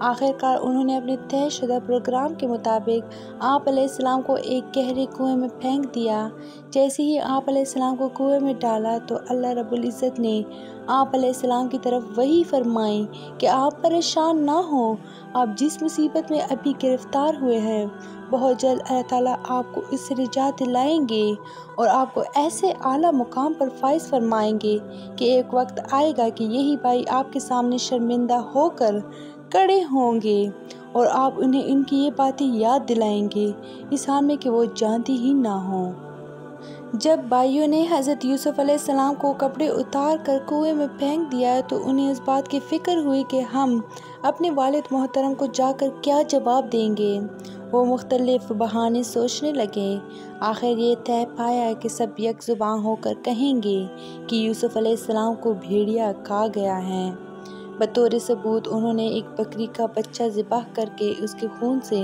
آخر کار انہوں نے اپنے طے شدہ پروگرام کے مطابق آپ علیہ السلام کو ایک گہرے کنویں میں پھینک دیا۔ جیسے ہی آپ علیہ السلام کو کنویں میں ڈالا تو اللہ رب العزت نے آپ علیہ السلام کی طرف وحی فرمائی کہ آپ پریشان نہ ہوں، آپ جس مصیبت میں ابھی گرفتار ہوئے ہیں بہت جلد اللہ تعالیٰ آپ کو اس سے نجات دلائیں گے اور آپ کو ایسے اعلیٰ مقام پر فائز فرمائیں گے کہ ایک وقت آئے گا کہ یہی بھائی آپ کے سامنے شرمندہ ہو کر کھڑے ہوں گے اور آپ انہیں ان کی یہ باتیں یاد دلائیں گے اس حال میں کہ وہ جانتی ہی نہ ہوں۔ جب بھائیوں نے حضرت یوسف علیہ السلام کو کپڑے اتار کر کنویں میں پھینک دیا تو انہیں اس بات کی فکر ہوئی کہ ہم اپنے والد محترم کو جا کر کیا جواب دیں گے۔ وہ مختلف بہانے سوچنے لگے۔ آخر یہ طے پایا کہ سب یک زباں ہو کر کہیں گے کہ یوسف علیہ السلام کو بھیڑیا کھا گیا ہے۔ بطور ثبوت انہوں نے ایک بکری کا بچہ ذبح کر کے اس کے خون سے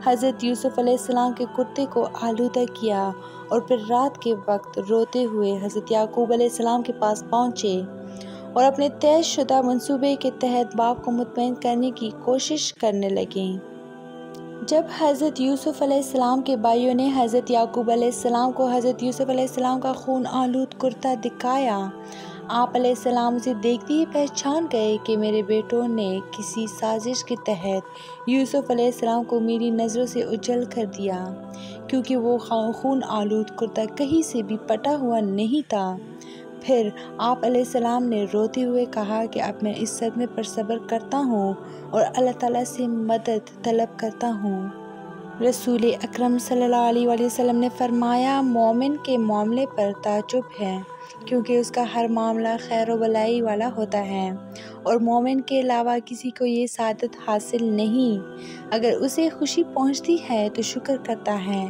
حضرت یوسف علیہ السلام کے کرتے کو آلودہ کیا اور پھر رات کے وقت روتے ہوئے حضرت یعقوب علیہ السلام کے پاس پہنچے اور اپنے طے شدہ منصوبے کے تحت باپ کو مطمئن کرنے کی کوشش کرنے لگیں۔ جب حضرت یوسف علیہ السلام کے بھائیوں نے حضرت یعقوب علیہ السلام کو حضرت یوسف علیہ السلام کا خون آلود کرتا دکھایا، آپ علیہ السلام اسے دیکھتے ہی پہچان گئے کہ میرے بیٹوں نے کسی سازش کے تحت یوسف علیہ السلام کو میری نظروں سے اجل کر دیا، کیونکہ وہ خون آلود کرتا کہیں سے بھی پٹا ہوا نہیں تھا۔ پھر آپ علیہ السلام نے روتے ہوئے کہا کہ اب میں اس صدمے پر صبر کرتا ہوں اور اللہ تعالیٰ سے مدد طلب کرتا ہوں۔ رسول اکرم صلی اللہ علیہ وآلہ وسلم نے فرمایا، مومن کے معاملے پر تعجب ہے کیونکہ اس کا ہر معاملہ خیر و بھلائی والا ہوتا ہے اور مومن کے علاوہ کسی کو یہ سعادت حاصل نہیں۔ اگر اسے خوشی پہنچتی ہے تو شکر کرتا ہے،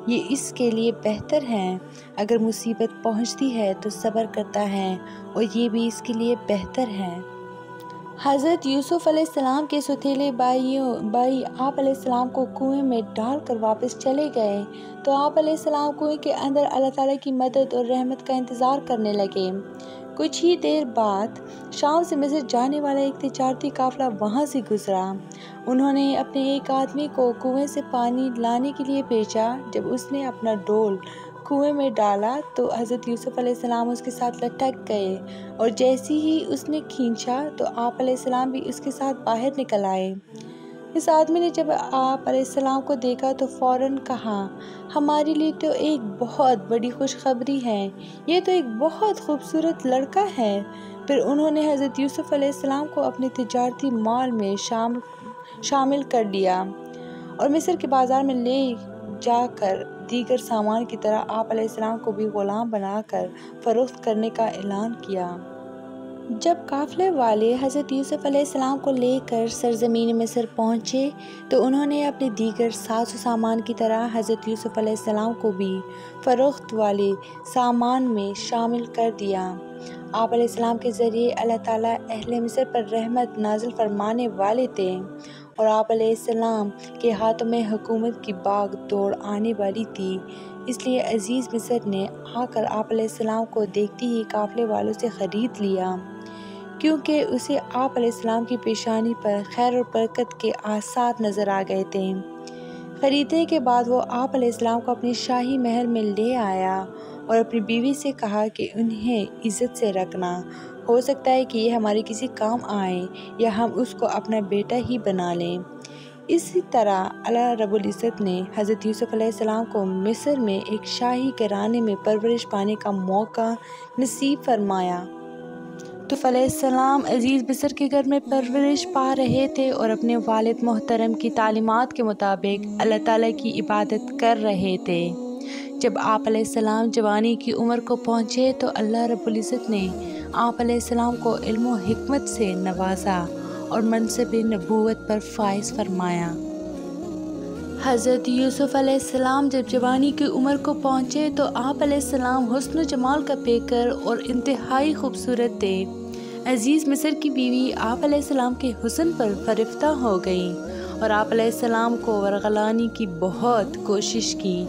یہ اس کے لیے بہتر ہے۔ اگر مصیبت پہنچتی ہے تو صبر کرتا ہے اور یہ بھی اس کے لیے بہتر ہے۔ حضرت یوسف علیہ السلام کے سوتیلے بھائی آپ علیہ السلام کو کنویں میں ڈال کر واپس چلے گئے تو آپ علیہ السلام کنویں کے اندر اللہ تعالیٰ کی مدد اور رحمت کا انتظار کرنے لگے۔ کچھ ہی دیر بعد شام سے مصر جانے والا ایک تجارتی قافلہ وہاں سے گزرا۔ انہوں نے اپنے ایک آدمی کو کنویں سے پانی لانے کے لیے بھیجا۔ جب اس نے اپنا ڈول کنویں میں ڈالا تو حضرت یوسف علیہ السلام اس کے ساتھ لٹک گئے اور جیسے ہی اس نے کھینچا تو آپ علیہ السلام بھی اس کے ساتھ باہر نکل آئے۔ اس آدمی نے جب آپ علیہ السلام کو دیکھا تو فوراً کہا، ہمارے لیے تو ایک بہت بڑی خوشخبری ہے، یہ تو ایک بہت خوبصورت لڑکا ہے۔ پھر انہوں نے حضرت یوسف علیہ السلام کو اپنے تجارتی مال میں شامل کر لیا اور مصر کے بازار میں لے جا کر دیگر سامان کی طرح آپ علیہ السلام کو بھی غلام بنا کر فروخت کرنے کا اعلان کیا۔ جب قافلے والے حضرت یوسف علیہ السلام کو لے کر سرزمین مصر پہنچے تو انہوں نے اپنے دیگر ساز و سامان کی طرح حضرت یوسف علیہ السلام کو بھی فروخت والے سامان میں شامل کر دیا۔ آپ علیہ السلام کے ذریعے اللہ تعالیٰ اہل مصر پر رحمت نازل فرمانے والے تھے اور آپ علیہ السلام کے ہاتھوں میں حکومت کی باغ دوڑ آنے والی تھی، اس لیے عزیز مصر نے آ کر آپ علیہ السلام کو دیکھتے ہی قافلے والوں سے خرید لیا، کیونکہ اسے آپ علیہ السلام کی پیشانی پر خیر اور برکت کے آثار نظر آ گئے تھے۔ خریدنے کے بعد وہ آپ علیہ السلام کو اپنے شاہی محل میں لے آیا اور اپنی بیوی سے کہا کہ انہیں عزت سے رکھنا، ہو سکتا ہے کہ یہ ہمارے کسی کام آئے یا ہم اس کو اپنا بیٹا ہی بنا لیں۔ اسی طرح اللہ رب العزت نے حضرت یوسف علیہ السلام کو مصر میں ایک شاہی گھرانے میں پرورش پانے کا موقع نصیب فرمایا۔ یوسف علیہ السلام عزیز مصر کے گھر میں پرورش پا رہے تھے اور اپنے والد محترم کی تعلیمات کے مطابق اللہ تعالیٰ کی عبادت کر رہے تھے۔ جب آپ علیہ السلام جوانی کی عمر کو پہنچے تو اللہ رب العزت نے آپ علیہ السلام کو علم و حکمت سے نوازا اور منصب نبوت پر فائز فرمایا۔ حضرت یوسف علیہ السلام جب جوانی کی عمر کو پہنچے تو آپ علیہ السلام حسن و جمال کا پیکر اور انتہائی خوبصورت تھے۔ عزیز مصر کی بیوی آپ علیہ السلام کے حسن پر فرفتہ ہو گئیں اور آپ علیہ السلام کو ورغلانے کی بہت کوشش کی۔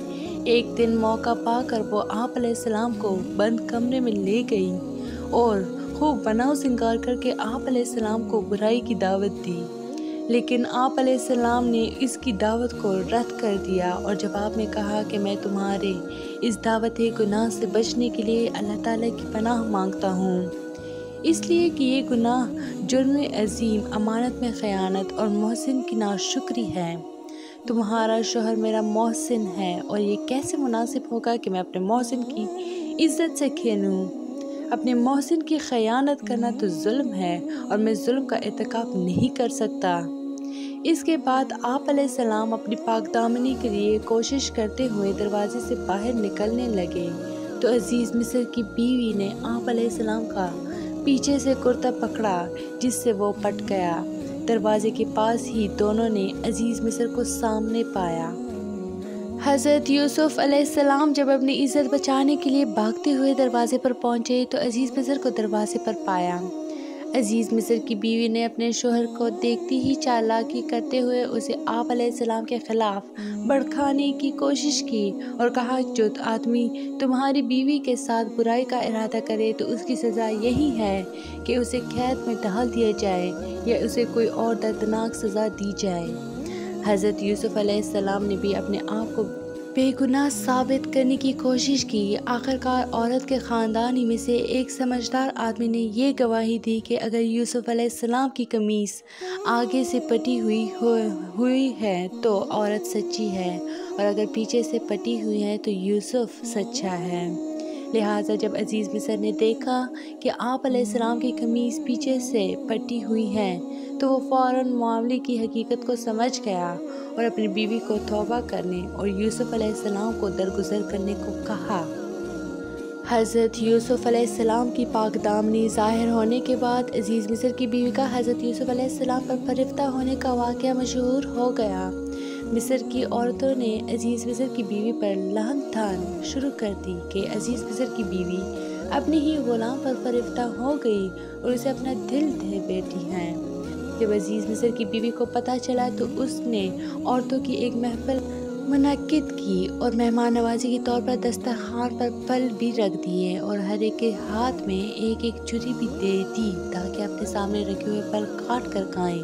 ایک دن موقع پا کر وہ آپ علیہ السلام کو بند کمرے میں لے گئیں اور خوب بناؤ سنگار کر کے آپ علیہ السلام کو برائی کی دعوت دی۔ لیکن آپ علیہ السلام نے اس کی دعوت کو رد کر دیا اور جواب میں کہا کہ میں تمہارے اس دعوت گناہ سے بچنے کے لیے اللہ تعالیٰ کی پناہ مانگتا ہوں، اس لیے کہ یہ گناہ جرم عظیم، امانت میں خیانت اور محسن کی ناشکری ہے۔ تمہارا شوہر میرا محسن ہے اور یہ کیسے مناسب ہوگا کہ میں اپنے محسن کی عزت سے کھیلوں؟ اپنے محسن کی خیانت کرنا تو ظلم ہے اور میں ظلم کا ارتکاب نہیں کر سکتا۔ اس کے بعد آپ علیہ السلام اپنی پاک دامنی کے لیے کوشش کرتے ہوئے دروازے سے باہر نکلنے لگے تو عزیز مصر کی بیوی نے آپ علیہ السلام کا پیچھے سے کرتا پکڑا، جس سے وہ پٹ گیا۔ دروازے کے پاس ہی دونوں نے عزیز مصر کو سامنے پایا۔ حضرت یوسف علیہ السلام جب اپنی عزت بچانے کے لیے بھاگتے ہوئے دروازے پر پہنچے تو عزیز مصر کو دروازے پر پایا۔ عزیز مصر کی بیوی نے اپنے شوہر کو دیکھتی ہی چالاکی کرتے ہوئے اسے آپ علیہ السلام کے خلاف بھڑکانے کی کوشش کی اور کہا، جو آدمی تمہاری بیوی کے ساتھ برائی کا ارادہ کرے تو اس کی سزا یہی ہے کہ اسے قید میں ڈال دیا جائے یا اسے کوئی اور دردناک سزا دی جائے۔ حضرت یوسف علیہ السلام نے بھی اپنے آپ کو بے گناہ ثابت کرنے کی کوشش کی۔ آخرکار عورت کے خاندانی میں سے ایک سمجھدار آدمی نے یہ گواہی دی کہ اگر یوسف علیہ السلام کی قمیص آگے سے پٹی ہوئی ہے تو عورت سچی ہے اور اگر پیچھے سے پٹی ہوئی ہے تو یوسف سچا ہے۔ لہٰذا جب عزیز مصر نے دیکھا کہ آپ علیہ السلام کی قمیص پیچھے سے پٹی ہوئی ہے تو وہ فوراً معاملے کی حقیقت کو سمجھ گیا اور اپنی بیوی کو توبہ کرنے اور یوسف علیہ السلام کو درگزر کرنے کو کہا۔ حضرت یوسف علیہ السلام کی پاک دامنی ظاہر ہونے کے بعد عزیز مصر کی بیوی کا حضرت یوسف علیہ السلام پر فریفتہ ہونے کا واقعہ مشہور ہو گیا۔ مصر کی عورتوں نے عزیز مصر کی بیوی پر لعن طعن شروع کر دی کہ عزیز مصر کی بیوی اپنے ہی غلام پر فریفتہ ہو گئی اور اسے اپنا دل دے بیٹھی ہے۔ جب عزیز مصر کی بیوی کو پتہ چلا تو اس نے عورتوں کی ایک محفل منعقد کی اور مہمان نوازی کے طور پر دسترخوان پر پھل بھی رکھ دیے اور ہر ایک کے ہاتھ میں ایک ایک چھری بھی دے دی تاکہ اپنے سامنے رکھے ہوئے پھل کاٹ کر کھائیں۔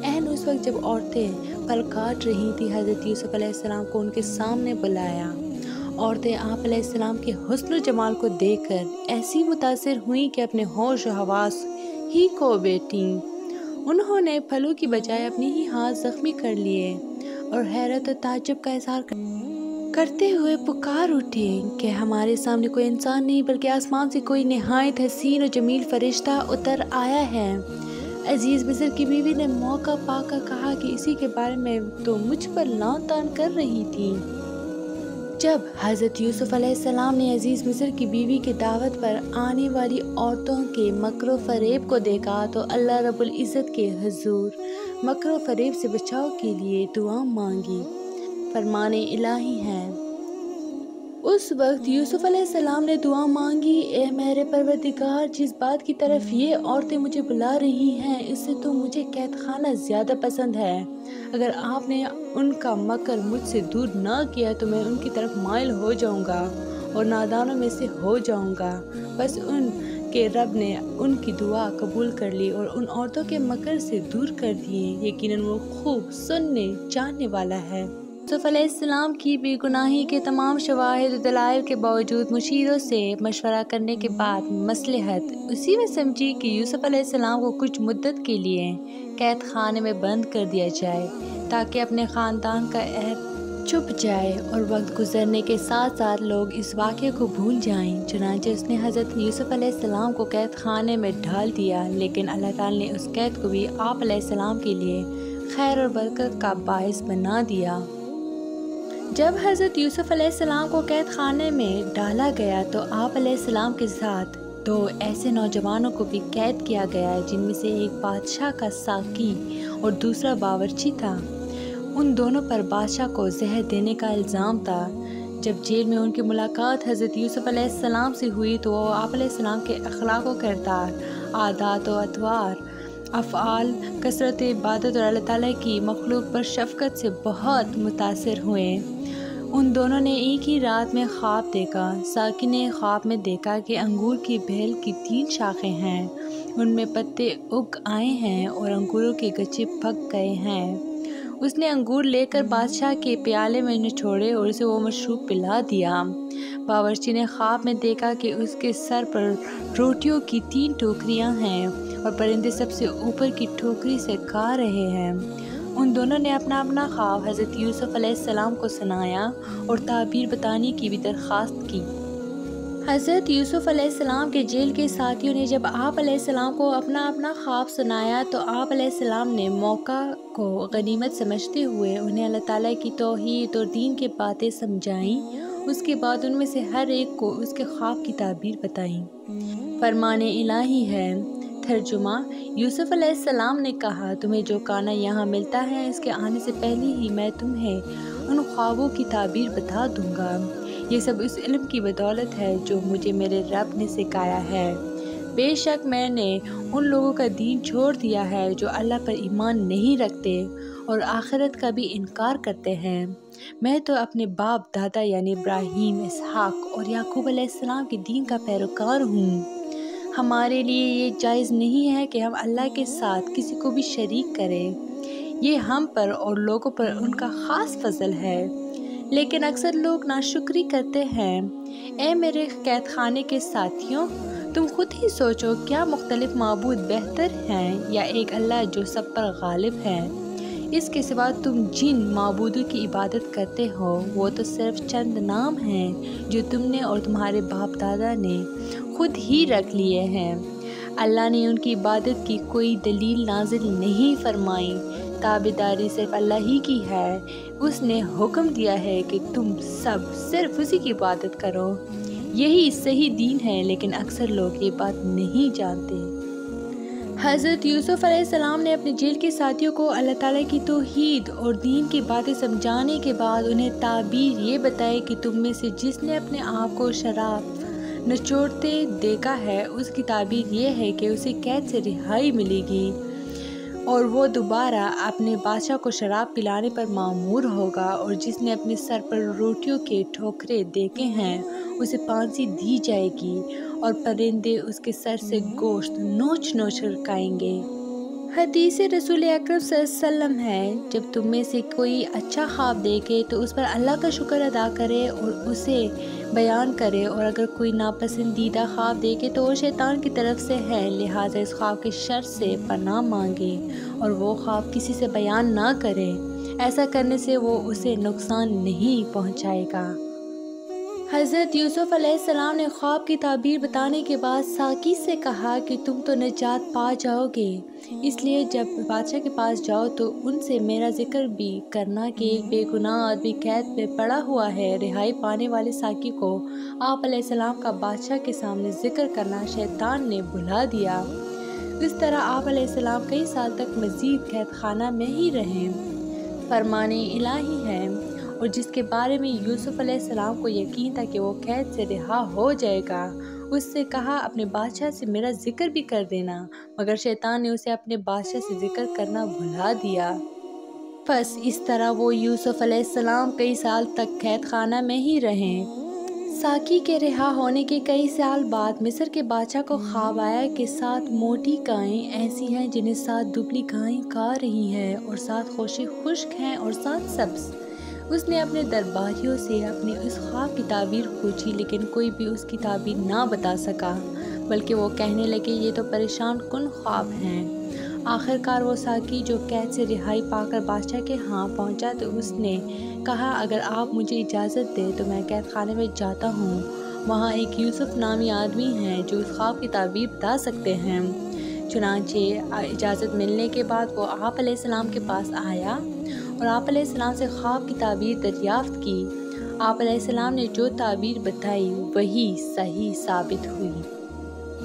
عین اس وقت جب عورتیں پھل کاٹ رہی تھیں، حضرت یوسف علیہ السلام کو ان کے سامنے بلایا۔ عورتیں آپ علیہ السلام کے حسن و جمال کو دیکھ کر ایسی متاثر ہوئیں کہ اپنے ہوش و حواس ہی کھو بیٹھیں۔ انہوں نے پھلوں کی بجائے اپنے ہی ہاتھ زخمی کر لیے اور حیرت و تعجب کا اظہار کرتے ہوئے پکار اٹھے کہ ہمارے سامنے کوئی انسان نہیں بلکہ آسمان سے کوئی نہایت حسین و جمیل فرشتہ اتر آیا ہے۔ عزیز مصر کی بیوی نے موقع پا کر کہا کہ اسی کے بارے میں تو مجھ پر لعن طعن کر رہی تھی۔ جب حضرت یوسف علیہ السلام نے عزیز مصر کی بیوی کی دعوت پر آنے والی عورتوں کے مکر و فریب کو دیکھا تو اللہ رب العزت کے حضور مکر و فریب سے بچاؤ کے لیے دعا مانگی۔ فرمان الہی ہے، اس وقت یوسف علیہ السلام نے دعا مانگی، اے میرے پروردگار، جس بات کی طرف یہ عورتیں مجھے بلا رہی ہیں اس سے تو مجھے قید خانہ زیادہ پسند ہے۔ اگر آپ نے ان کا مکر مجھ سے دور نہ کیا تو میں ان کی طرف مائل ہو جاؤں گا اور نادانوں میں سے ہو جاؤں گا۔ بس ان کے رب نے ان کی دعا قبول کر لی اور ان عورتوں کے مکر سے دور کر دیے۔ یقیناً وہ خوب سننے جاننے والا ہے۔ یوسف علیہ السلام کی بے گناہی کے تمام شواہد و دلائل کے باوجود مشیروں سے مشورہ کرنے کے بعد مصلحت اسی میں سمجھی کہ یوسف علیہ السلام کو کچھ مدت کے لیے قید خانے میں بند کر دیا جائے تاکہ اپنے خاندان کا عیب چھپ جائے اور وقت گزرنے کے ساتھ ساتھ لوگ اس واقعے کو بھول جائیں۔ چنانچہ اس نے حضرت یوسف علیہ السلام کو قید خانے میں ڈال دیا، لیکن اللہ تعالیٰ نے اس قید کو بھی آپ علیہ السلام کے لیے خیر اور برکت کا باعث بنا دیا۔ جب حضرت یوسف علیہ السلام کو قید خانے میں ڈالا گیا تو آپ علیہ السلام کے ساتھ 2 ایسے نوجوانوں کو بھی قید کیا گیا جن میں سے ایک بادشاہ کا ساقی اور دوسرا باورچی تھا۔ ان دونوں پر بادشاہ کو زہر دینے کا الزام تھا۔ جب جیل میں ان کی ملاقات حضرت یوسف علیہ السلام سے ہوئی تو وہ آپ علیہ السلام کے اخلاق و کردار، عادات و اطوار، افعال، کثرت عبادت اور اللہ تعالیٰ کی مخلوق پر شفقت سے بہت متاثر ہوئے۔ ان دونوں نے ایک ہی رات میں خواب دیکھا۔ ساقی نے خواب میں دیکھا کہ انگور کی بیل کی 3 شاخیں ہیں، ان میں پتے اگ آئے ہیں اور انگوروں کے گچھے پک گئے ہیں۔ اس نے انگور لے کر بادشاہ کے پیالے میں نچوڑے اور اسے وہ مشروب پلا دیا۔ باورچی نے خواب میں دیکھا کہ اس کے سر پر روٹیوں کی 3 ٹوکریاں ہیں اور پرندے سب سے اوپر کی ٹوکری سے کھا رہے ہیں۔ ان دونوں نے اپنا اپنا خواب حضرت یوسف علیہ السلام کو سنایا اور تعبیر بتانے کی بھی درخواست کی۔ حضرت یوسف علیہ السلام کے جیل کے ساتھیوں نے جب آپ علیہ السلام کو اپنا اپنا خواب سنایا تو آپ علیہ السلام نے موقع کو غنیمت سمجھتے ہوئے انہیں اللہ تعالیٰ کی توحید اور دین کی باتیں سمجھائیں۔ اس کے بعد ان میں سے ہر ایک کو اس کے خواب کی تعبیر بتائیں۔ فرمان الہی ہے۔ ترجمہ: یوسف علیہ السلام نے کہا، تمہیں جو کھانا یہاں ملتا ہے اس کے آنے سے پہلے ہی میں تمہیں ان خوابوں کی تعبیر بتا دوں گا۔ یہ سب اس علم کی بدولت ہے جو مجھے میرے رب نے سکھایا ہے۔ بے شک میں نے ان لوگوں کا دین چھوڑ دیا ہے جو اللہ پر ایمان نہیں رکھتے اور آخرت کا بھی انکار کرتے ہیں۔ میں تو اپنے باپ دادا یعنی ابراہیم، اسحاق اور یعقوب علیہ السلام کے دین کا پیروکار ہوں۔ ہمارے لیے یہ جائز نہیں ہے کہ ہم اللہ کے ساتھ کسی کو بھی شریک کریں۔ یہ ہم پر اور لوگوں پر ان کا خاص فضل ہے، لیکن اکثر لوگ ناشکری کرتے ہیں۔ اے میرے قید خانے کے ساتھیوں، تم خود ہی سوچو، کیا مختلف معبود بہتر ہیں یا ایک اللہ جو سب پر غالب ہے؟ اس کے سوا تم جن معبودوں کی عبادت کرتے ہو وہ تو صرف چند نام ہیں جو تم نے اور تمہارے باپ دادا نے خود ہی رکھ لیے ہیں۔ اللہ نے ان کی عبادت کی کوئی دلیل نازل نہیں فرمائی، تابعداری صرف اللہ ہی کی ہے۔ اس نے حکم دیا ہے کہ تم سب صرف اسی کی عبادت کرو۔ یہی صحیح دین ہے، لیکن اکثر لوگ یہ بات نہیں جانتے۔ حضرت یوسف علیہ السلام نے اپنے جیل کے ساتھیوں کو اللہ تعالیٰ کی توحید اور دین کی باتیں سمجھانے کے بعد انہیں تعبیر یہ بتائی کہ تم میں سے جس نے اپنے آپ کو شراب نچوڑتے دیکھا ہے اس کی تعبیر یہ ہے کہ اسے قید سے رہائی ملے گی اور وہ دوبارہ اپنے بادشاہ کو شراب پلانے پر مأمور ہوگا، اور جس نے اپنے سر پر روٹیوں کے ٹھوکرے دیکھے ہیں اسے پھانسی دی جائے گی اور پرندے اس کے سر سے گوشت نوچ نوچ کر کھائیں گے۔ حدیث رسول اکرم صلی اللہ علیہ وسلم ہے، جب تم میں سے کوئی اچھا خواب دیکھے تو اس پر اللہ کا شکر ادا کرے اور اسے بیان کرے، اور اگر کوئی ناپسندیدہ خواب دیکھے تو وہ شیطان کی طرف سے ہے، لہٰذا اس خواب کے شر سے پناہ مانگے اور وہ خواب کسی سے بیان نہ کرے۔ ایسا کرنے سے وہ اسے نقصان نہیں پہنچائے گا۔ حضرت یوسف علیہ السلام نے خواب کی تعبیر بتانے کے بعد ساقی سے کہا کہ تم تو نجات پا جاؤ گے، اس لیے جب بادشاہ کے پاس جاؤ تو ان سے میرا ذکر بھی کرنا کہ ایک بے گناہ آدمی قید میں پڑا ہوا ہے۔ رہائی پانے والے ساقی کو آپ علیہ السلام کا بادشاہ کے سامنے ذکر کرنا شیطان نے بھلا دیا۔ اس طرح آپ علیہ السلام کئی سال تک مزید قید خانہ میں ہی رہے۔ فرمان الہی ہے، اور جس کے بارے میں یوسف علیہ السلام کو یقین تھا کہ وہ قید سے رہا ہو جائے گا، اس سے کہا اپنے بادشاہ سے میرا ذکر بھی کر دینا، مگر شیطان نے اسے اپنے بادشاہ سے ذکر کرنا بھلا دیا۔ بس اس طرح وہ یوسف علیہ السلام کئی سال تک قید خانہ میں ہی رہے۔ ساقی کے رہا ہونے کے کئی سال بعد مصر کے بادشاہ کو خواب آیا کہ 7 موٹی گائیں ایسی ہیں جنہیں 7 دبلی گائیں کھا رہی ہیں، اور 7 خوشی خشک ہیں اور 7 سبز۔ اس نے اپنے درباریوں سے اپنے اس خواب کی تعبیر پوچھی، لیکن کوئی بھی اس کی تعبیر نہ بتا سکا، بلکہ وہ کہنے لگے یہ تو پریشان کن خواب ہیں۔ آخر کار وہ ساقی جو قید سے رہائی پا کر بادشاہ کے ہاں پہنچا تو اس نے کہا اگر آپ مجھے اجازت دیں تو میں قید خانے میں جاتا ہوں، وہاں ایک یوسف نامی آدمی ہے جو اس خواب کی تعبیر بتا سکتے ہیں۔ چنانچہ اجازت ملنے کے بعد وہ آپ علیہ السلام کے پاس آیا اور آپ علیہ السلام سے خواب کی تعبیر دریافت کی۔ آپ علیہ السلام نے جو تعبیر بتائی وہی صحیح ثابت ہوئی۔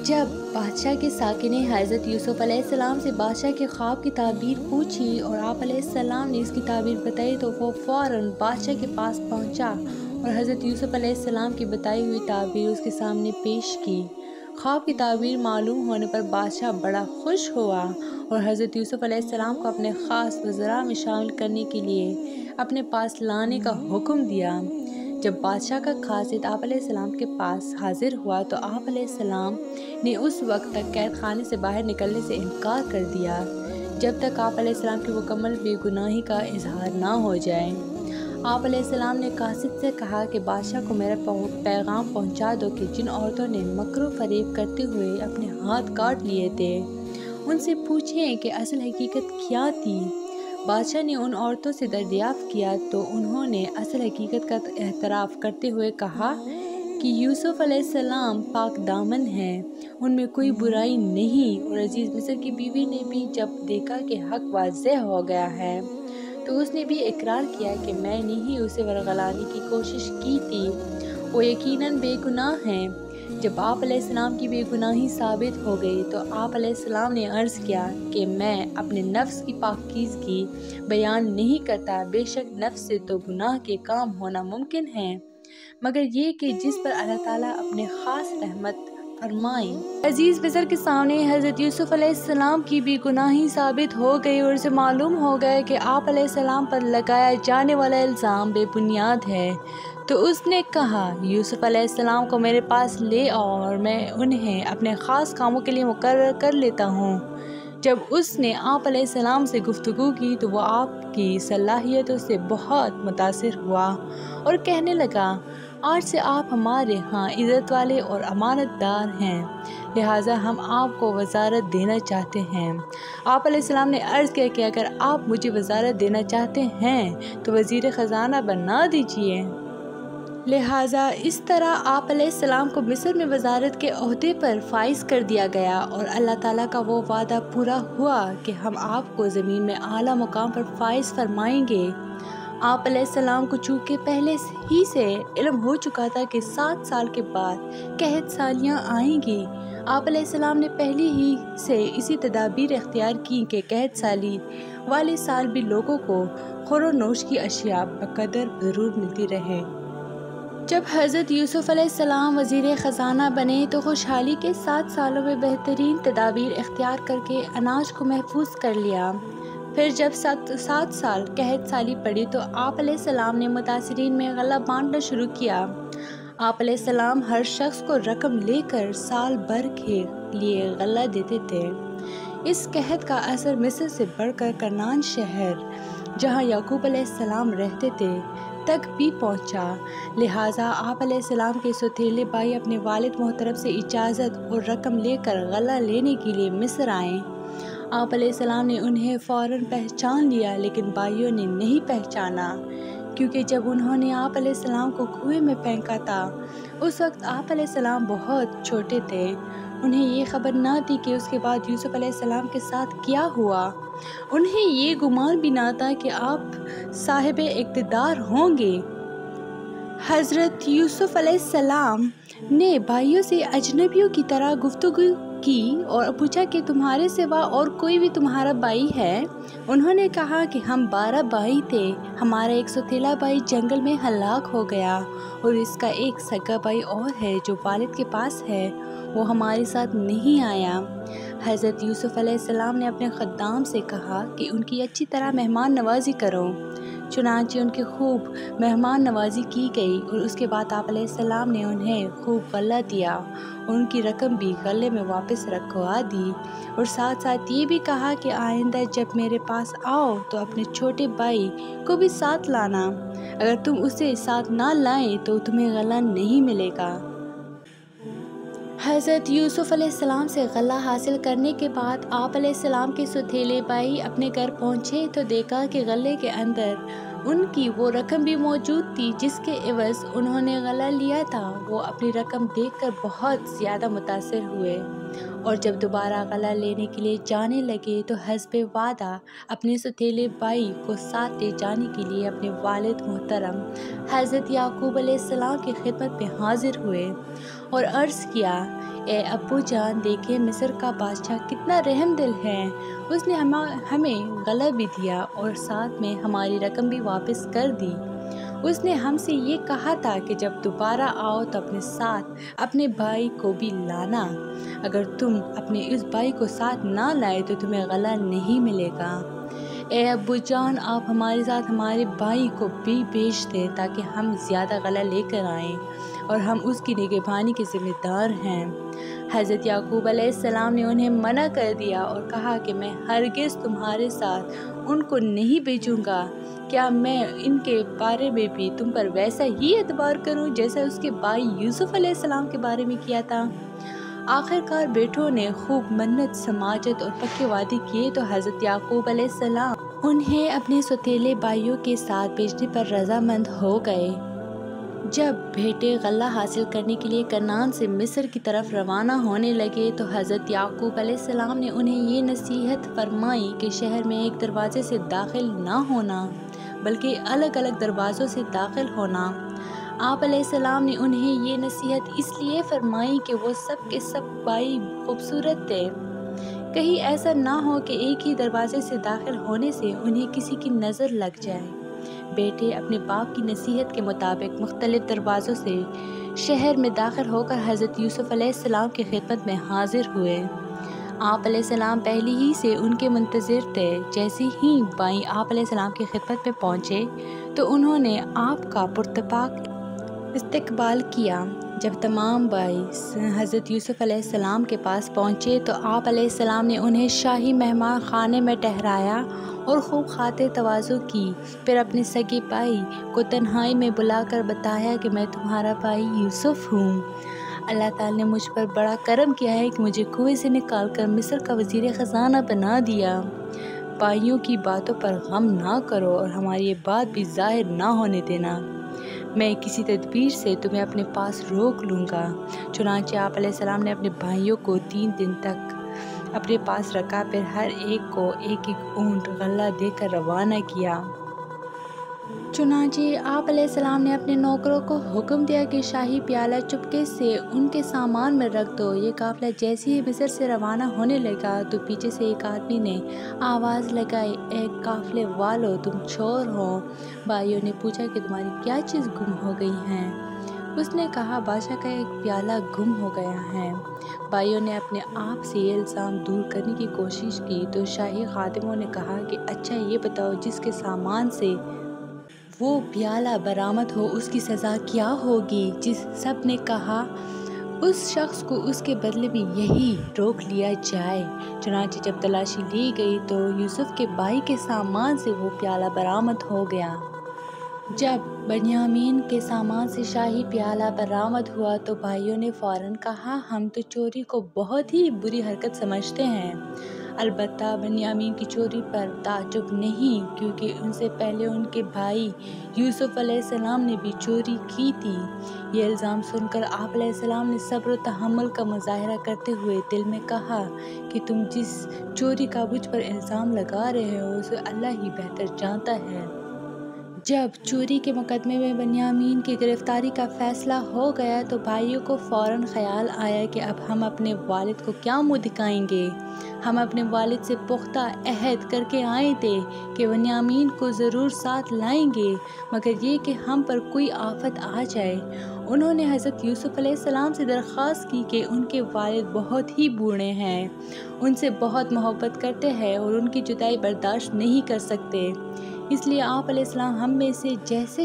جب بادشاہ کے ساقی نے حضرت یوسف علیہ السلام سے بادشاہ کے خواب کی تعبیر پوچھی اور آپ علیہ السلام نے اس کی تعبیر بتائی تو وہ فوراً بادشاہ کے پاس پہنچا اور حضرت یوسف علیہ السلام کی بتائی ہوئی تعبیر اس کے سامنے پیش کی۔ خواب کی تعبیر معلوم ہونے پر بادشاہ بڑا خوش ہوا اور حضرت یوسف علیہ السلام کو اپنے خاص وزراء میں شامل کرنے کے لیے اپنے پاس لانے کا حکم دیا۔ جب بادشاہ کا قاصد آپ علیہ السلام کے پاس حاضر ہوا تو آپ علیہ السلام نے اس وقت تک قید خانے سے باہر نکلنے سے انکار کر دیا جب تک آپ علیہ السلام کی مکمل بے گناہی کا اظہار نہ ہو جائے۔ آپ علیہ السلام نے قاصد سے کہا کہ بادشاہ کو میرا پیغام پہنچا دو کہ جن عورتوں نے مکر و فریب کرتے ہوئے اپنے ہاتھ کاٹ لیے تھے ان سے پوچھیں کہ اصل حقیقت کیا تھی۔ بادشاہ نے ان عورتوں سے دریافت کیا تو انہوں نے اصل حقیقت کا اعتراف کرتے ہوئے کہا کہ یوسف علیہ السلام پاک دامن ہیں، ان میں کوئی برائی نہیں۔ اور عزیز مصر کی بیوی نے بھی جب دیکھا کہ حق واضح ہو گیا ہے تو اس نے بھی اقرار کیا کہ میں نے ہی اسے ورغلانے کی کوشش کی تھی، وہ یقیناً بے گناہ ہیں۔ جب آپ علیہ السلام کی بے گناہی ثابت ہو گئی تو آپ علیہ السلام نے عرض کیا کہ میں اپنے نفس کی پاکیزگی بیان نہیں کرتا، بے شک نفس سے تو گناہ کے کام ہونا ممکن ہے مگر یہ کہ جس پر اللہ تعالیٰ اپنے خاص رحمت فرمائیں۔ عزیز مصر کے سامنے حضرت یوسف علیہ السلام کی بے گناہی ثابت ہو گئی اور اسے معلوم ہو گیا کہ آپ علیہ السلام پر لگایا جانے والا الزام بے بنیاد ہے، تو اس نے کہا یوسف علیہ السلام کو میرے پاس لے آؤ اور میں انہیں اپنے خاص کاموں کے لیے مقرر کر لیتا ہوں۔ جب اس نے آپ علیہ السلام سے گفتگو کی تو وہ آپ کی صلاحیتوں سے بہت متاثر ہوا اور کہنے لگا آج سے آپ ہمارے ہاں عزت والے اور امانت دار ہیں، لہٰذا ہم آپ کو وزارت دینا چاہتے ہیں۔ آپ علیہ السلام نے عرض کیا کہ اگر آپ مجھے وزارت دینا چاہتے ہیں تو وزیر خزانہ بنا دیجیے۔ لہٰذا اس طرح آپ علیہ السلام کو مصر میں وزارت کے عہدے پر فائز کر دیا گیا اور اللہ تعالیٰ کا وہ وعدہ پورا ہوا کہ ہم آپ کو زمین میں اعلیٰ مقام پر فائز فرمائیں گے۔ آپ علیہ السلام کو چونکہ پہلے ہی سے علم ہو چکا تھا کہ 7 سال کے بعد قحط سالیاں آئیں گی، آپ علیہ السلام نے پہلے ہی سے اسی تدابیر اختیار کی کہ قحط سالی والے سال بھی لوگوں کو خور و نوش کی اشیاء بقدر ضرور ملتی رہے۔ جب حضرت یوسف علیہ السلام وزیر خزانہ بنے تو خوشحالی کے 7 سالوں میں بہترین تدابیر اختیار کر کے اناج کو محفوظ کر لیا۔ پھر جب 7 سال قحط سالی پڑی تو آپ علیہ السلام نے متاثرین میں غلہ بانٹنا شروع کیا۔ آپ علیہ السلام ہر شخص کو رقم لے کر سال بھر کے لیے غلہ دیتے تھے۔ اس قحط کا اثر مصر سے بڑھ کر کنعان شہر جہاں یعقوب علیہ السلام رہتے تھے تک بھی پہنچا، لہٰذا آپ علیہ السلام کے سوتیلے بھائی اپنے والد محترم سے اجازت اور رقم لے کر غلہ لینے کے لیے مصر آئے۔ آپ علیہ السلام نے انہیں فوراً پہچان لیا لیکن بھائیوں نے نہیں پہچانا کیونکہ جب انہوں نے آپ علیہ السلام کو کنویں میں پھینکا تھا اس وقت آپ علیہ السلام بہت چھوٹے تھے، انہیں یہ خبر نہ تھی کہ اس کے بعد یوسف علیہ السلام کے ساتھ کیا ہوا، انہیں یہ گمان بھی نہ تھا کہ آپ صاحب اقتدار ہوں گے۔ حضرت یوسف علیہ السلام نے بھائیوں سے اجنبیوں کی طرح گفتگو کی اور پوچھا کہ تمہارے سوا اور کوئی بھی تمہارا بھائی ہے؟ انہوں نے کہا کہ ہم 12 بھائی تھے، ہمارا ایک سوتیلا بھائی جنگل میں ہلاک ہو گیا اور اس کا ایک سگا بھائی اور ہے جو والد کے پاس ہے، وہ ہمارے ساتھ نہیں آیا۔ حضرت یوسف علیہ السلام نے اپنے خدام سے کہا کہ ان کی اچھی طرح مہمان نوازی کرو، چنانچہ ان کی خوب مہمان نوازی کی گئی اور اس کے بعد آپ علیہ السلام نے انہیں خوب غلہ دیا اور ان کی رقم بھی غلے میں واپس رکھوا دی اور ساتھ ساتھ یہ بھی کہا کہ آئندہ جب میرے پاس آؤ تو اپنے چھوٹے بھائی کو بھی ساتھ لانا، اگر تم اسے ساتھ نہ لائیں تو تمہیں غلہ نہیں ملے گا۔ حضرت یوسف علیہ السلام سے غلہ حاصل کرنے کے بعد آپ علیہ السلام کے سوتیلے بھائی اپنے گھر پہنچے تو دیکھا کہ غلے کے اندر ان کی وہ رقم بھی موجود تھی جس کے عوض انہوں نے غلہ لیا تھا۔ وہ اپنی رقم دیکھ کر بہت زیادہ متاثر ہوئے اور جب دوبارہ غلہ لینے کے لیے جانے لگے تو حسب وعدہ اپنے سوتیلے بھائی کو ساتھ لے جانے کے لیے اپنے والد محترم حضرت یعقوب علیہ السلام کی خدمت میں حاضر ہوئے اور عرض کیا، اے ابو جان، دیکھیں مصر کا بادشاہ کتنا رحم دل ہے، اس نے ہمیں غلہ بھی دیا اور ساتھ میں ہماری رقم بھی واپس کر دی۔ اس نے ہم سے یہ کہا تھا کہ جب دوبارہ آؤ تو اپنے ساتھ اپنے بھائی کو بھی لانا، اگر تم اپنے اس بھائی کو ساتھ نہ لائے تو تمہیں غلہ نہیں ملے گا۔ اے ابو جان، آپ ہمارے ساتھ ہمارے بھائی کو بھی بھیج دیں تاکہ ہم زیادہ غلہ لے کر آئیں اور ہم اس کی نگہبانی کے ذمہ دار ہیں۔ حضرت یعقوب علیہ السلام نے انہیں منع کر دیا اور کہا کہ میں ہرگز تمہارے ساتھ ان کو نہیں بھیجوں گا۔ کیا میں ان کے بارے میں بھی تم پر ویسا ہی اعتبار کروں جیسا اس کے بھائی یوسف علیہ السلام کے بارے میں کیا تھا؟ آخر کار بیٹوں نے خوب منت سماجت اور پکے وعدے کیے تو حضرت یعقوب علیہ السلام انہیں اپنے سوتیلے بھائیوں کے ساتھ بھیجنے پر رضامند ہو گئے۔ جب بیٹے غلہ حاصل کرنے کے لیے کنعان سے مصر کی طرف روانہ ہونے لگے تو حضرت یعقوب علیہ السلام نے انہیں یہ نصیحت فرمائی کہ شہر میں ایک دروازے سے داخل نہ ہونا بلکہ الگ الگ دروازوں سے داخل ہونا۔ آپ علیہ السلام نے انہیں یہ نصیحت اس لیے فرمائی کہ وہ سب کے سب بھائی خوبصورت تھے، کہیں ایسا نہ ہو کہ ایک ہی دروازے سے داخل ہونے سے انہیں کسی کی نظر لگ جائے۔ بیٹے اپنے باپ کی نصیحت کے مطابق مختلف دروازوں سے شہر میں داخل ہو کر حضرت یوسف علیہ السلام کی خدمت میں حاضر ہوئے۔ آپ علیہ السلام پہلے ہی سے ان کے منتظر تھے۔ جیسے ہی بھائی آپ علیہ السلام کی خدمت میں پہنچے تو انہوں نے آپ کا پرتپاک استقبال کیا۔ جب تمام بھائی حضرت یوسف علیہ السلام کے پاس پہنچے تو آپ علیہ السلام نے انہیں شاہی مہمان خانے میں ٹھہرایا اور خوب خاطر تواضع کی۔ پھر اپنے سگے بھائی کو تنہائی میں بلا کر بتایا کہ میں تمہارا بھائی یوسف ہوں۔ اللہ تعالیٰ نے مجھ پر بڑا کرم کیا ہے کہ مجھے کنویں سے نکال کر مصر کا وزیر خزانہ بنا دیا۔ بھائیوں کی باتوں پر غم نہ کرو اور ہماری یہ بات بھی ظاہر نہ ہونے دینا۔ میں کسی تدبیر سے تمہیں اپنے پاس روک لوں گا۔ چنانچہ آپ علیہ السلام نے اپنے بھائیوں کو 3 دن تک اپنے پاس رکھا، پھر ہر ایک کو ایک ایک اونٹ غلہ دے کر روانہ کیا۔ چنانچہ آپ علیہ السلام نے اپنے نوکروں کو حکم دیا کہ شاہی پیالہ چپکے سے ان کے سامان میں رکھ دو۔ یہ قافلہ جیسے ہی مصر سے روانہ ہونے لگا تو پیچھے سے ایک آدمی نے آواز لگائی، اے قافلے والو، تم چور ہو۔ بھائیوں نے پوچھا کہ تمہاری کیا چیز گم ہو گئی ہے؟ اس نے کہا، بادشاہ کا ایک پیالہ گم ہو گیا ہے۔ بھائیوں نے اپنے آپ سے یہ الزام دور کرنے کی کوشش کی تو شاہی خادموں نے کہا کہ اچھا یہ بتاؤ، جس کے سامان سے وہ پیالہ برآمد ہو اس کی سزا کیا ہوگی؟ سب نے کہا، اس شخص کو اس کے بدلے میں یہی روک لیا جائے۔ چنانچہ جب تلاشی لی گئی تو یوسف کے بھائی کے سامان سے وہ پیالہ برآمد ہو گیا۔ جب بنیامین کے سامان سے شاہی پیالہ برآمد ہوا تو بھائیوں نے فوراً کہا، ہم تو چوری کو بہت ہی بری حرکت سمجھتے ہیں۔ البتہ بنیامین کی چوری پر تعجب نہیں، کیونکہ ان سے پہلے ان کے بھائی یوسف علیہ السلام نے بھی چوری کی تھی۔ یہ الزام سن کر آپ علیہ السلام نے صبر و تحمل کا مظاہرہ کرتے ہوئے دل میں کہا کہ تم جس چوری کا مجھ پر الزام لگا رہے ہو اسے اللہ ہی بہتر جانتا ہے۔ جب چوری کے مقدمے میں بنیامین کی گرفتاری کا فیصلہ ہو گیا تو بھائیوں کو فوراً خیال آیا کہ اب ہم اپنے والد کو کیا منہ دکھائیں گے۔ ہم اپنے والد سے پختہ عہد کر کے آئے تھے کہ بنیامین کو ضرور ساتھ لائیں گے، مگر یہ کہ ہم پر کوئی آفت آ جائے۔ انہوں نے حضرت یوسف علیہ السلام سے درخواست کی کہ ان کے والد بہت ہی بوڑھے ہیں، ان سے بہت محبت کرتے ہیں اور ان کی جدائی برداشت نہیں کر سکتے، اس لیے آپ علیہ السلام ہم میں سے جسے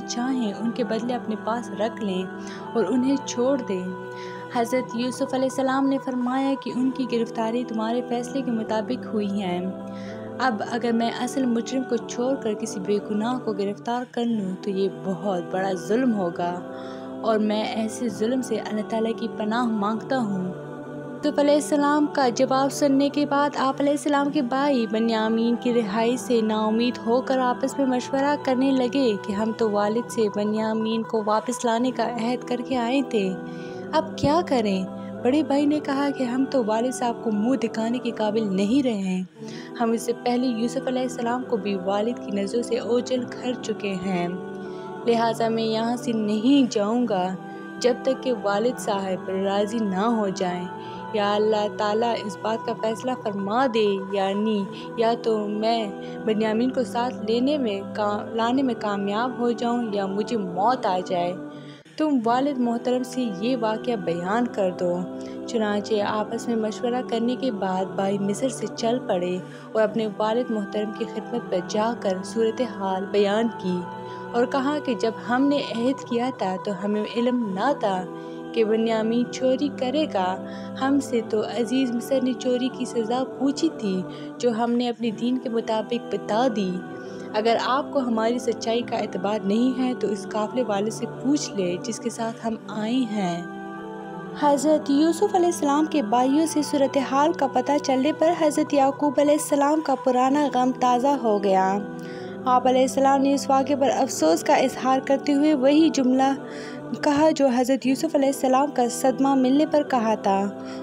چاہیں ان کے بدلے اپنے پاس رکھ لیں اور انہیں چھوڑ دیں۔ حضرت یوسف علیہ السلام نے فرمایا کہ ان کی گرفتاری تمہارے فیصلے کے مطابق ہوئی ہے۔ اب اگر میں اصل مجرم کو چھوڑ کر کسی بے گناہ کو گرفتار کر لوں تو یہ بہت بڑا ظلم ہوگا، اور میں ایسے ظلم سے اللہ تعالیٰ کی پناہ مانگتا ہوں۔ یوسف علیہ السلام کا جواب سننے کے بعد آپ علیہ السلام کے بھائی بنیامین کی رہائی سے نا امید ہو کر آپس میں مشورہ کرنے لگے کہ ہم تو والد سے بنیامین کو واپس لانے کا عہد کر کے آئے تھے، اب کیا کریں؟ بڑے بھائی نے کہا کہ ہم تو والد صاحب کو منہ دکھانے کے قابل نہیں رہے ہیں، ہم اس سے پہلے یوسف علیہ السلام کو بھی والد کی نظروں سے اوجھل کر چکے ہیں، لہٰذا میں یہاں سے نہیں جاؤں گا جب تک کہ والد صاحب راضی نہ ہو جائیں، یا اللہ تعالیٰ اس بات کا فیصلہ فرما دے، یعنی یا تو میں بنیامین کو ساتھ لانے میں کامیاب ہو جاؤں یا مجھے موت آ جائے۔ تم والد محترم سے یہ واقعہ بیان کر دو۔ چنانچہ آپس میں مشورہ کرنے کے بعد بھائی مصر سے چل پڑے اور اپنے والد محترم کی خدمت پر جا کر صورتحال بیان کی اور کہا کہ جب ہم نے عہد کیا تھا تو ہمیں علم نہ تھا کہ بنیامین چوری کرے گا۔ ہم سے تو عزیز مصر نے چوری کی سزا پوچھی تھی جو ہم نے اپنے دین کے مطابق بتا دی۔ اگر آپ کو ہماری سچائی کا اعتبار نہیں ہے تو اس قافلے والے سے پوچھ لے جس کے ساتھ ہم آئے ہیں۔ حضرت یوسف علیہ السلام کے بھائیوں سے صورتحال کا پتہ چلنے پر حضرت یعقوب علیہ السلام کا پرانا غم تازہ ہو گیا۔ آپ علیہ السلام نے اس واقعے پر افسوس کا اظہار کرتے ہوئے وہی جملہ کہا جو حضرت یوسف علیہ السلام کا صدمہ ملنے پر کہا تھا،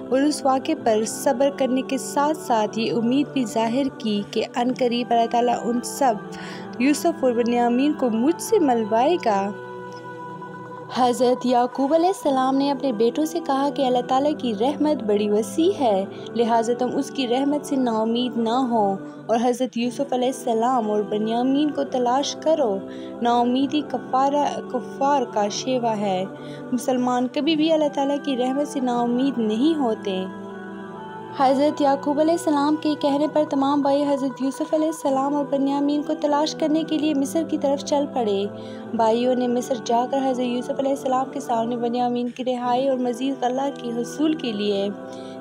اور اس واقعے پر صبر کرنے کے ساتھ ساتھ یہ امید بھی ظاہر کی کہ عنقریب اللہ تعالیٰ ان سب یوسف اور بنیامین کو مجھ سے ملوائے گا۔ حضرت یعقوب علیہ السلام نے اپنے بیٹوں سے کہا کہ اللہ تعالیٰ کی رحمت بڑی وسیع ہے، لہٰذا تم اس کی رحمت سے نا امید نہ ہو اور حضرت یوسف علیہ السلام اور بنیامین کو تلاش کرو۔ نا امیدی کفار کا شیوہ ہے۔ مسلمان کبھی بھی اللہ تعالیٰ کی رحمت سے نا امید نہیں ہوتے۔ حضرت یعقوب علیہ السلام کے کہنے پر تمام بھائی حضرت یوسف علیہ السلام اور بنیامین کو تلاش کرنے کے لیے مصر کی طرف چل پڑے۔ بھائیوں نے مصر جا کر حضرت یوسف علیہ السلام کے سامنے بنیامین کی رہائی اور مزید غلہ کے حصول کے لیے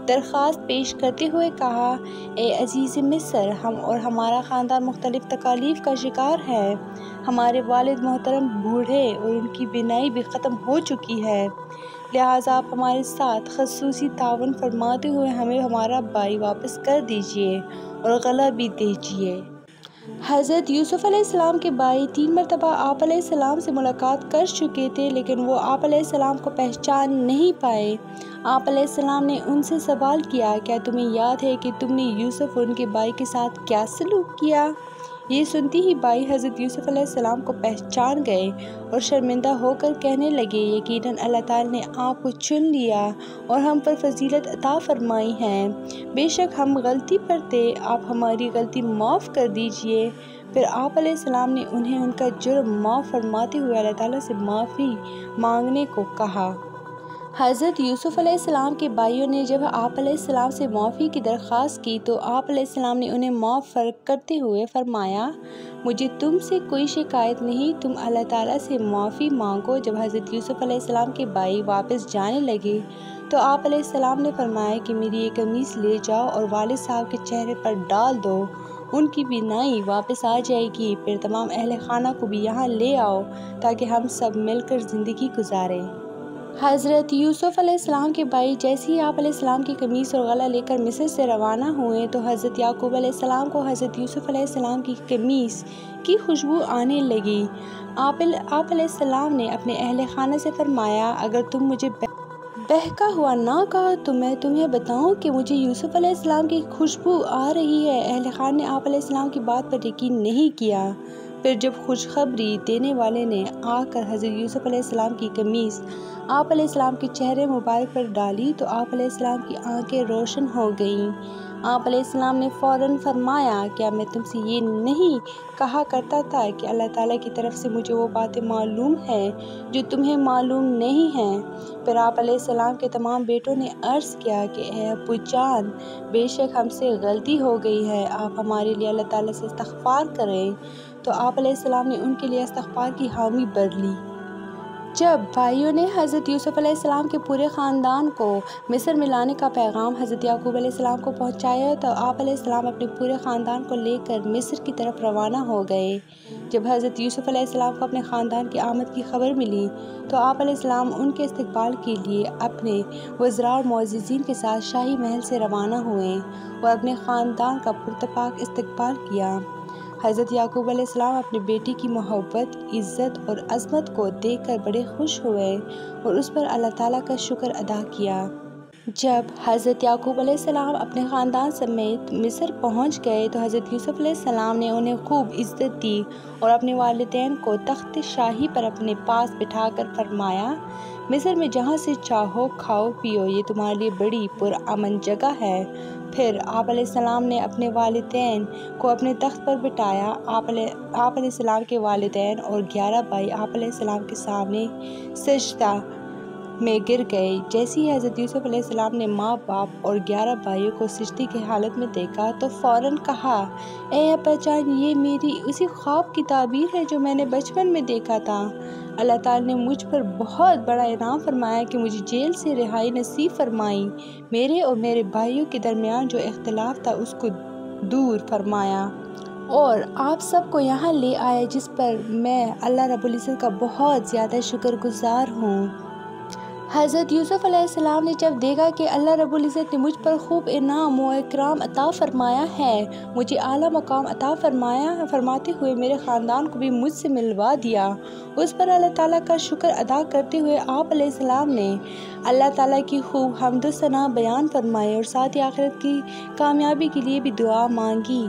درخواست پیش کرتے ہوئے کہا، اے عزیز مصر، ہم اور ہمارا خاندان مختلف تکالیف کا شکار ہے۔ ہمارے والد محترم بوڑھے اور ان کی بینائی بھی ختم ہو چکی ہے، لہٰذا آپ ہمارے ساتھ خصوصی تعاون فرماتے ہوئے ہمیں ہمارا بھائی واپس کر دیجیے اور غلہ بھی دیجیے۔ حضرت یوسف علیہ السلام کے بھائی 3 مرتبہ آپ علیہ السلام سے ملاقات کر چکے تھے لیکن وہ آپ علیہ السلام کو پہچان نہیں پائے۔ آپ علیہ السلام نے ان سے سوال کیا، کیا تمہیں یاد ہے کہ تم نے یوسف اور ان کے بھائی کے ساتھ کیا سلوک کیا؟ یہ سنتی ہی بھائی حضرت یوسف علیہ السلام کو پہچان گئے اور شرمندہ ہو کر کہنے لگے، یقیناً اللہ تعالیٰ نے آپ کو چن لیا اور ہم پر فضیلت عطا فرمائی ہے۔ بے شک ہم غلطی پر تھے، آپ ہماری غلطی معاف کر دیجیے۔ پھر آپ علیہ السلام نے انہیں ان کا جرم معاف فرماتے ہوئے اللہ تعالیٰ سے معافی مانگنے کو کہا۔ حضرت یوسف علیہ السلام کے بھائیوں نے جب آپ علیہ السلام سے معافی کی درخواست کی تو آپ علیہ السلام نے انہیں معاف کرتے ہوئے فرمایا، مجھے تم سے کوئی شکایت نہیں، تم اللہ تعالیٰ سے معافی مانگو۔ جب حضرت یوسف علیہ السلام کے بھائی واپس جانے لگے تو آپ علیہ السلام نے فرمایا کہ میری یہ قمیص لے جاؤ اور والد صاحب کے چہرے پر ڈال دو، ان کی بینائی واپس آ جائے گی۔ پھر تمام اہل خانہ کو بھی یہاں لے آؤ تاکہ ہم سب مل کر زندگی گزاریں۔ حضرت یوسف علیہ السلام کے بھائی جیسے ہی آپ علیہ السلام کی قمیص اور غلہ لے کر مصر سے روانہ ہوئے تو حضرت یعقوب علیہ السلام کو حضرت یوسف علیہ السلام کی قمیص کی خوشبو آنے لگی۔ آپ علیہ السلام نے اپنے اہل خانہ سے فرمایا، اگر تم مجھے بہکا ہوا نہ کہو تو میں تمہیں بتاؤں کہ مجھے یوسف علیہ السلام کی خوشبو آ رہی ہے۔ اہل خانہ نے آپ علیہ السلام کی بات پر یقین نہیں کیا۔ پھر جب خوشخبری دینے والے نے آ کر حضرت یوسف علیہ السلام کی قمیص آپ علیہ السلام کے چہرے مبارک پر ڈالی تو آپ علیہ السلام کی آنکھیں روشن ہو گئیں۔ آپ علیہ السلام نے فوراً فرمایا، کیا میں تم سے یہ نہیں کہا کرتا تھا کہ اللہ تعالیٰ کی طرف سے مجھے وہ باتیں معلوم ہیں جو تمہیں معلوم نہیں ہیں؟ پھر آپ علیہ السلام کے تمام بیٹوں نے عرض کیا کہ اے ابو جان، بے شک ہم سے غلطی ہو گئی ہے، آپ ہمارے لیے اللہ تعالیٰ سے استغفار کریں۔ تو آپ علیہ السلام نے ان کے لیے استغفار کی حامی بھر لی۔ جب بھائیوں نے حضرت یوسف علیہ السلام کے پورے خاندان کو مصر میں لانے کا پیغام حضرت یعقوب علیہ السلام کو پہنچایا تو آپ علیہ السلام اپنے پورے خاندان کو لے کر مصر کی طرف روانہ ہو گئے۔ جب حضرت یوسف علیہ السلام کو اپنے خاندان کی آمد کی خبر ملی تو آپ علیہ السلام ان کے استقبال کے لیے اپنے وزراء اور معززین کے ساتھ شاہی محل سے روانہ ہوئے اور اپنے خاندان کا پرتپاک استقبال کیا۔ حضرت یعقوب علیہ السلام اپنے بیٹی کی محبت، عزت اور عظمت کو دیکھ کر بڑے خوش ہوئے اور اس پر اللہ تعالیٰ کا شکر ادا کیا۔ جب حضرت یعقوب علیہ السلام اپنے خاندان سمیت مصر پہنچ گئے تو حضرت یوسف علیہ السلام نے انہیں خوب عزت دی اور اپنے والدین کو تخت شاہی پر اپنے پاس بٹھا کر فرمایا، مصر میں جہاں سے چاہو کھاؤ پیو، یہ تمہارے لیے بڑی پرامن جگہ ہے۔ پھر آپ علیہ السلام نے اپنے والدین کو اپنے تخت پر بٹھایا۔ آپ علیہ السلام کے والدین اور 11 بھائی آپ علیہ السلام کے سامنے سجدہ میں گر گئے۔ جیسے ہی حضرت یوسف علیہ السلام نے ماں باپ اور 11 بھائیوں کو سجدے کی حالت میں دیکھا تو فوراً کہا، اے ابا جان، یہ میری اسی خواب کی تعبیر ہے جو میں نے بچپن میں دیکھا تھا۔ اللہ تعالیٰ نے مجھ پر بہت بڑا انعام فرمایا کہ مجھے جیل سے رہائی نصیب فرمائی، میرے اور میرے بھائیوں کے درمیان جو اختلاف تھا اس کو دور فرمایا اور آپ سب کو یہاں لے آیا، جس پر میں اللہ رب العزت کا بہت زیادہ شکر گزار ہوں۔ حضرت یوسف علیہ السلام نے جب دیکھا کہ اللہ رب العزت نے مجھ پر خوب انعام و اکرام عطا فرمایا ہے، مجھے اعلیٰ مقام عطا فرماتے ہوئے میرے خاندان کو بھی مجھ سے ملوا دیا، اس پر اللہ تعالیٰ کا شکر ادا کرتے ہوئے آپ علیہ السلام نے اللہ تعالیٰ کی خوب حمد و ثنا بیان فرمائی اور ساتھ ہی آخرت کی کامیابی کے لیے بھی دعا مانگی۔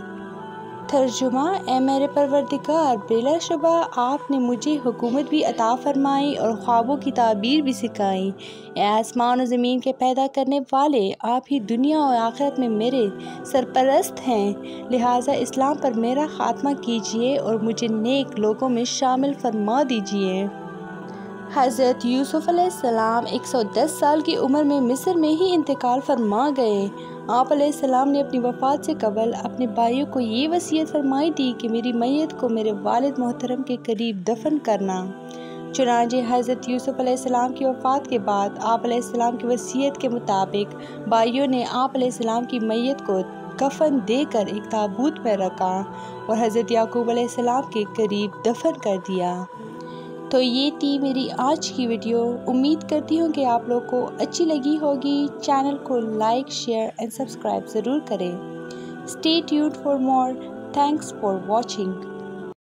ترجمہ: اے میرے پروردگار، بلا شبہ آپ نے مجھے حکومت بھی عطا فرمائی اور خوابوں کی تعبیر بھی سکھائی۔ اے آسمان و زمین کے پیدا کرنے والے، آپ ہی دنیا اور آخرت میں میرے سرپرست ہیں، لہٰذا اسلام پر میرا خاتمہ کیجیے اور مجھے نیک لوگوں میں شامل فرما دیجیے۔ حضرت یوسف علیہ السلام 110 سال کی عمر میں مصر میں ہی انتقال فرما گئے۔ آپ علیہ السلام نے اپنی وفات سے قبل اپنے بھائیوں کو یہ وصیت فرمائی تھی کہ میری میت کو میرے والد محترم کے قریب دفن کرنا۔ چنانچہ حضرت یوسف علیہ السلام کی وفات کے بعد آپ علیہ السلام کی وصیت کے مطابق بھائیوں نے آپ علیہ السلام کی میت کو کفن دے کر ایک تابوت میں رکھا اور حضرت یعقوب علیہ السلام کے قریب دفن کر دیا۔ تو یہ تھی میری آج کی ویڈیو، امید کرتی ہوں کہ آپ لوگوں کو اچھی لگی ہوگی۔ چینل کو لائک، شیئر اینڈ سبسکرائب ضرور کریں۔ Stay tuned for more. Thanks for watching.